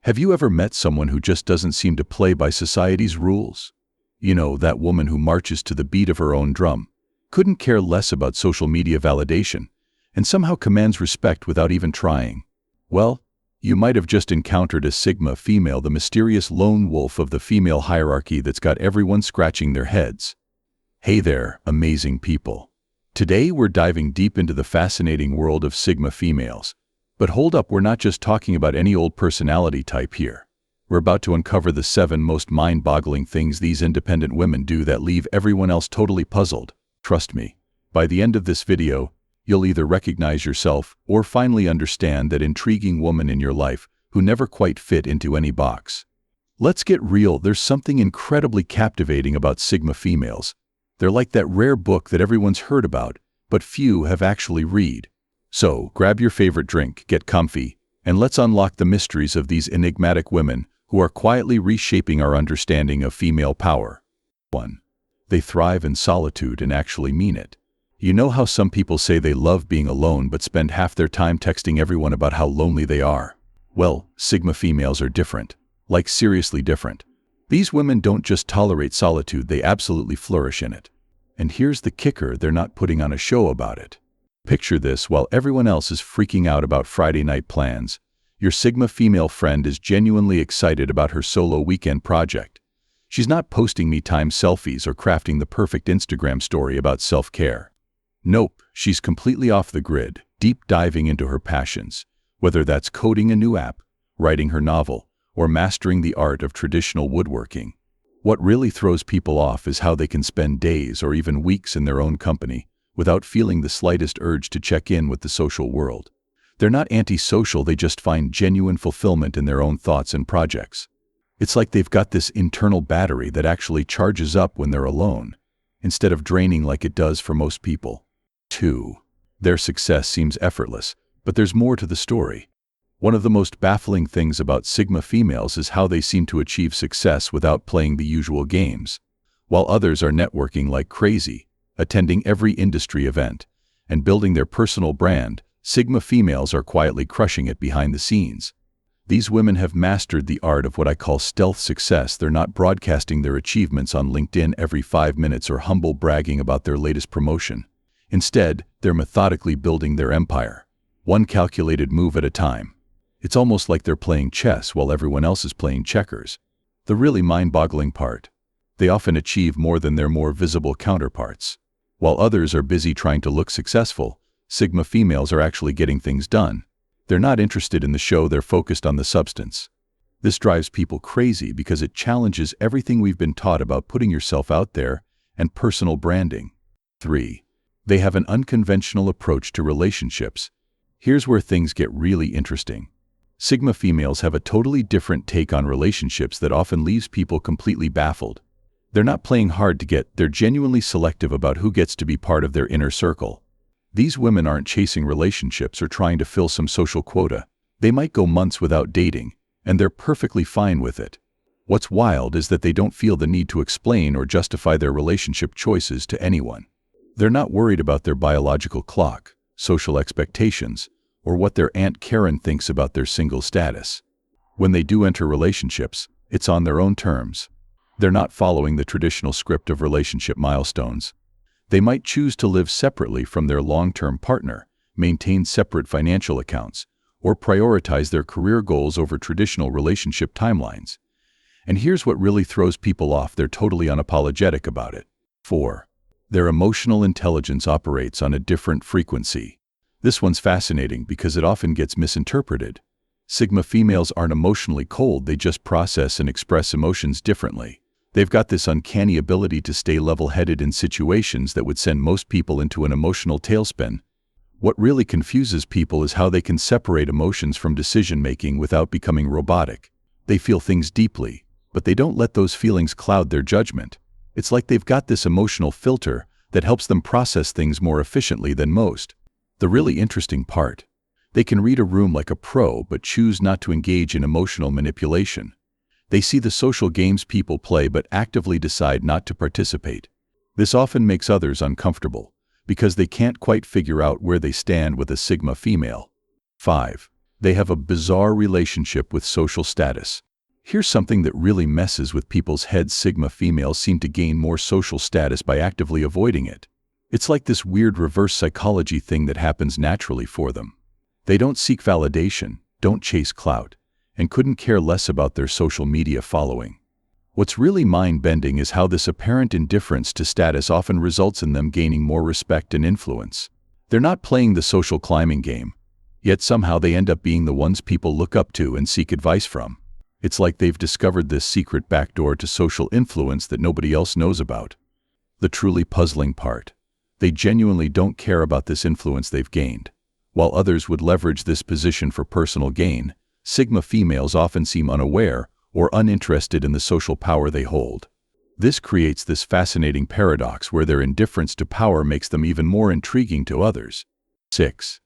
Have you ever met someone who just doesn't seem to play by society's rules? You know, that woman who marches to the beat of her own drum, couldn't care less about social media validation, and somehow commands respect without even trying. Well, you might have just encountered a Sigma female, the mysterious lone wolf of the female hierarchy that's got everyone scratching their heads. Hey there, amazing people. Today we're diving deep into the fascinating world of Sigma females. But hold up, we're not just talking about any old personality type here. We're about to uncover the 7 most mind-boggling things these independent women do that leave everyone else totally puzzled. Trust me, by the end of this video, you'll either recognize yourself or finally understand that intriguing woman in your life who never quite fit into any box. Let's get real, there's something incredibly captivating about Sigma females. They're like that rare book that everyone's heard about, but few have actually read. So, grab your favorite drink, get comfy, and let's unlock the mysteries of these enigmatic women who are quietly reshaping our understanding of female power. 1. They thrive in solitude and actually mean it. You know how some people say they love being alone but spend half their time texting everyone about how lonely they are? Well, Sigma females are different. Like seriously different. These women don't just tolerate solitude, they absolutely flourish in it. And here's the kicker, they're not putting on a show about it. Picture this, while everyone else is freaking out about Friday night plans, your Sigma female friend is genuinely excited about her solo weekend project. She's not posting me-time selfies or crafting the perfect Instagram story about self-care. Nope, she's completely off the grid, deep diving into her passions, whether that's coding a new app, writing her novel, or mastering the art of traditional woodworking. What really throws people off is how they can spend days or even weeks in their own company without feeling the slightest urge to check in with the social world. They're not antisocial, they just find genuine fulfillment in their own thoughts and projects. It's like they've got this internal battery that actually charges up when they're alone, instead of draining like it does for most people. 2. Their success seems effortless, but there's more to the story. One of the most baffling things about Sigma females is how they seem to achieve success without playing the usual games. While others are networking like crazy, attending every industry event, and building their personal brand, Sigma females are quietly crushing it behind the scenes. These women have mastered the art of what I call stealth success. They're not broadcasting their achievements on LinkedIn every 5 minutes or humble bragging about their latest promotion. Instead, they're methodically building their empire, one calculated move at a time. It's almost like they're playing chess while everyone else is playing checkers. The really mind-boggling part: they often achieve more than their more visible counterparts. While others are busy trying to look successful, Sigma females are actually getting things done. They're not interested in the show, they're focused on the substance. This drives people crazy because it challenges everything we've been taught about putting yourself out there and personal branding. 3. They have an unconventional approach to relationships. Here's where things get really interesting. Sigma females have a totally different take on relationships that often leaves people completely baffled. They're not playing hard to get, they're genuinely selective about who gets to be part of their inner circle. These women aren't chasing relationships or trying to fill some social quota. They might go months without dating, and they're perfectly fine with it. What's wild is that they don't feel the need to explain or justify their relationship choices to anyone. They're not worried about their biological clock, social expectations, or what their Aunt Karen thinks about their single status. When they do enter relationships, it's on their own terms. They're not following the traditional script of relationship milestones. They might choose to live separately from their long-term partner, maintain separate financial accounts, or prioritize their career goals over traditional relationship timelines. And here's what really throws people off, they're totally unapologetic about it. 4. Their emotional intelligence operates on a different frequency. This one's fascinating because it often gets misinterpreted. Sigma females aren't emotionally cold, they just process and express emotions differently. They've got this uncanny ability to stay level-headed in situations that would send most people into an emotional tailspin. What really confuses people is how they can separate emotions from decision-making without becoming robotic. They feel things deeply, but they don't let those feelings cloud their judgment. It's like they've got this emotional filter that helps them process things more efficiently than most. The really interesting part: they can read a room like a pro but choose not to engage in emotional manipulation. They see the social games people play but actively decide not to participate. This often makes others uncomfortable because they can't quite figure out where they stand with a Sigma female. 5. They have a bizarre relationship with social status. Here's something that really messes with people's heads. Sigma females seem to gain more social status by actively avoiding it. It's like this weird reverse psychology thing that happens naturally for them. They don't seek validation, don't chase clout, and couldn't care less about their social media following. What's really mind-bending is how this apparent indifference to status often results in them gaining more respect and influence. They're not playing the social climbing game, yet somehow they end up being the ones people look up to and seek advice from. It's like they've discovered this secret backdoor to social influence that nobody else knows about. The truly puzzling part: they genuinely don't care about this influence they've gained. While others would leverage this position for personal gain, Sigma females often seem unaware or uninterested in the social power they hold. This creates this fascinating paradox where their indifference to power makes them even more intriguing to others. 6.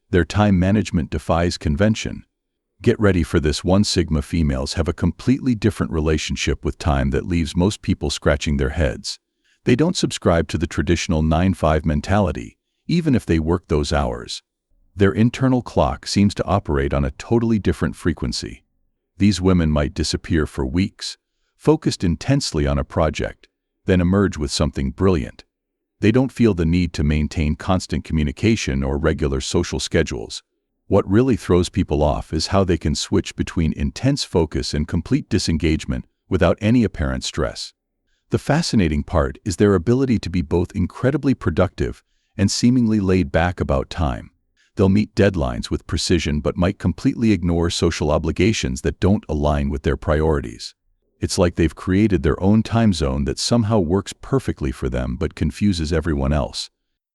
Their time management defies convention. Get ready for this one: Sigma females have a completely different relationship with time that leaves most people scratching their heads. They don't subscribe to the traditional 9-5 mentality, even if they work those hours. Their internal clock seems to operate on a totally different frequency. These women might disappear for weeks, focused intensely on a project, then emerge with something brilliant. They don't feel the need to maintain constant communication or regular social schedules. What really throws people off is how they can switch between intense focus and complete disengagement without any apparent stress. The fascinating part is their ability to be both incredibly productive and seemingly laid back about time. They'll meet deadlines with precision but might completely ignore social obligations that don't align with their priorities. It's like they've created their own time zone that somehow works perfectly for them but confuses everyone else.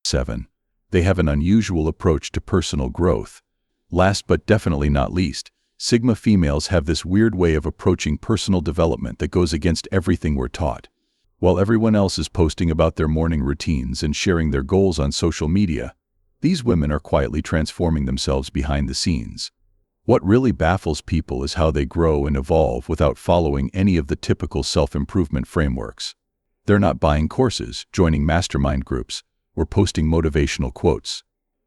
7. They have an unusual approach to personal growth. Last but definitely not least, Sigma females have this weird way of approaching personal development that goes against everything we're taught. While everyone else is posting about their morning routines and sharing their goals on social media, these women are quietly transforming themselves behind the scenes. What really baffles people is how they grow and evolve without following any of the typical self-improvement frameworks. They're not buying courses, joining mastermind groups, or posting motivational quotes.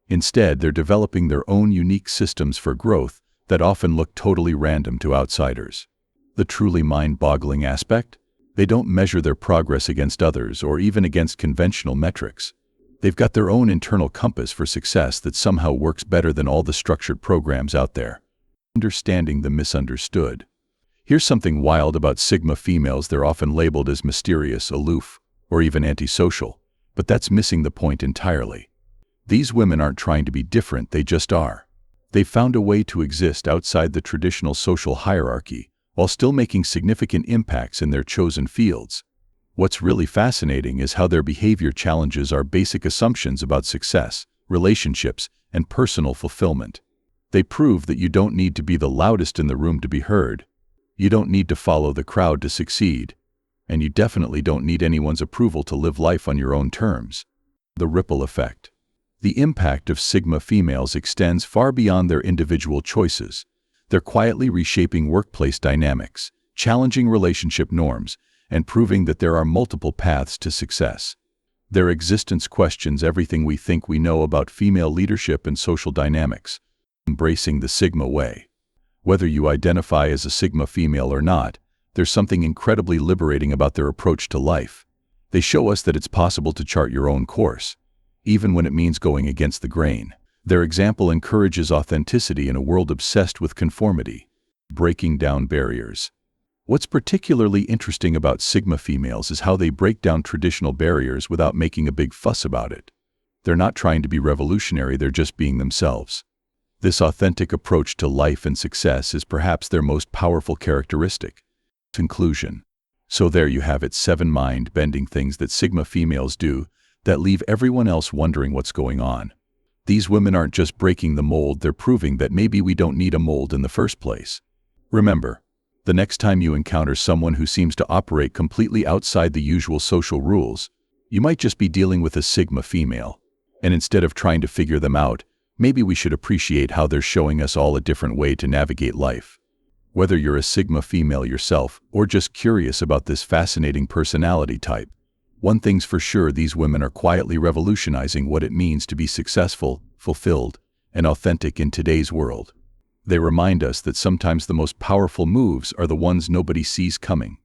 Instead, they're developing their own unique systems for growth that often look totally random to outsiders. The truly mind-boggling aspect? They don't measure their progress against others or even against conventional metrics. They've got their own internal compass for success that somehow works better than all the structured programs out there. Understanding the misunderstood. Here's something wild about Sigma females: they're often labeled as mysterious, aloof, or even antisocial, but that's missing the point entirely. These women aren't trying to be different, they just are. They've found a way to exist outside the traditional social hierarchy, while still making significant impacts in their chosen fields. What's really fascinating is how their behavior challenges our basic assumptions about success, relationships, and personal fulfillment. They prove that you don't need to be the loudest in the room to be heard. You don't need to follow the crowd to succeed. And you definitely don't need anyone's approval to live life on your own terms. The ripple effect. The impact of Sigma females extends far beyond their individual choices. They're quietly reshaping workplace dynamics, challenging relationship norms, and proving that there are multiple paths to success. Their existence questions everything we think we know about female leadership and social dynamics. Embracing the Sigma way. Whether you identify as a Sigma female or not, there's something incredibly liberating about their approach to life. They show us that it's possible to chart your own course, even when it means going against the grain. Their example encourages authenticity in a world obsessed with conformity. Breaking down barriers. What's particularly interesting about Sigma females is how they break down traditional barriers without making a big fuss about it. They're not trying to be revolutionary, they're just being themselves. This authentic approach to life and success is perhaps their most powerful characteristic. Conclusion. So there you have it, 7 mind-bending things that Sigma females do that leave everyone else wondering what's going on. These women aren't just breaking the mold, they're proving that maybe we don't need a mold in the first place. Remember, the next time you encounter someone who seems to operate completely outside the usual social rules, you might just be dealing with a Sigma female. And instead of trying to figure them out, maybe we should appreciate how they're showing us all a different way to navigate life. Whether you're a Sigma female yourself or just curious about this fascinating personality type, one thing's for sure: these women are quietly revolutionizing what it means to be successful, fulfilled, and authentic in today's world. They remind us that sometimes the most powerful moves are the ones nobody sees coming.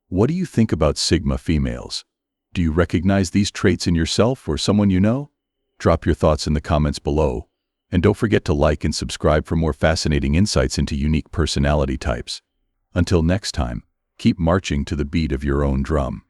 What do you think about Sigma females? Do you recognize these traits in yourself or someone you know? Drop your thoughts in the comments below. And don't forget to like and subscribe for more fascinating insights into unique personality types. Until next time, keep marching to the beat of your own drum.